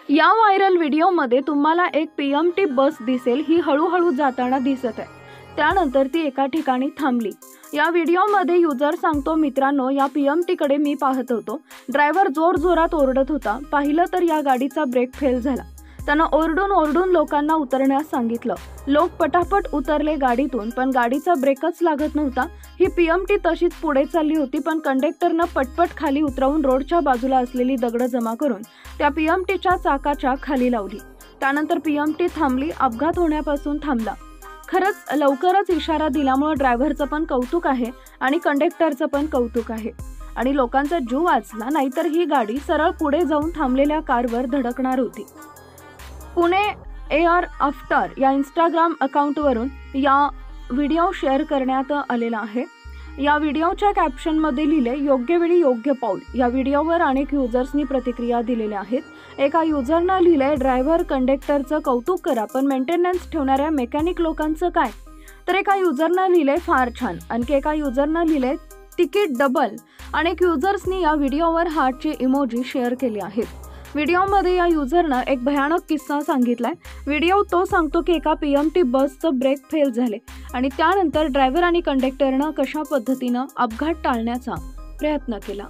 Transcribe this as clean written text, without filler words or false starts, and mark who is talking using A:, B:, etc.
A: या व्हायरल व्हिडिओमध्ये तुम्हाला एक पीएमटी बस दिसेल, ही हळूहळू जाताना दिसत आहे। त्यानंतर ती एका ठिकाणी थांबली। या व्हिडिओमध्ये युजर सांगतो, मित्रांनो या पीएमटीकडे मी पाहत होतो, ड्रायव्हर जोरजोरात ओरडत होता, पाहिलं तर या गाडीचा ब्रेक फेल झाला। त्यानं ओरडून लोकांना उतरण्यास सांगितलं। लोक पटापट उतरले गाडीतून, पण गाडीचा ब्रेकच लागत नव्हता। ही पीएमटी तशीच पुढे चालली होती, पण कंडक्टरनं पटपट खाली उतरवून रोडच्या बाजूला असलेली दगडं जमा करून त्या पीएमटीच्या चाकाच्या खाली लावली। त्यानंतर पीएमटी थांबली, अपघात होण्यापासून थांबला। खरंच लवकरच इशारा दिल्यामुळे ड्रायव्हरचं पण कौतुक आहे आणि कंडक्टरचं पण कौतुक आहे आणि लोकांचा जीव वाचला, नाहीतर ही गाडी सरळ पुढे जाऊन थांबलेल्या कारवर धडकणार होती। पुणे एअर आफ्टर या इंस्टाग्राम अकाउंटवरून या व्हिडिओ शेअर करण्यात आलेला आहे। या व्हिडिओच्या कॅप्शनमध्ये लिहिले, योग्य वेळी योग्य पाऊल। या व्हिडिओवर अनेक युजर्सनी प्रतिक्रिया दिलेल्या आहेत। एका युजरनं लिहिले, ड्रायव्हर कंडक्टरचं कौतुक करा, पण मेंटेनन्स ठेवणाऱ्या मेकॅनिक लोकांचं काय? तर एका युजरनं लिहिले, फार छान। आणखी एका युजरनं लिहिले, तिकीट डबल। अनेक युजर्सनी या व्हिडिओवर हार्टचे इमोजी शेअर केले आहेत। व्हिडिओमध्ये या युजरनं एक भयानक किस्सा सांगितलाय। व्हिडिओ तो सांगतो की एका पीएमटी बसचं ब्रेक फेल झाले आणि त्यानंतर ड्रायव्हर आणि कंडक्टरनं कशा पद्धतीनं अपघात टाळण्याचा प्रयत्न केला।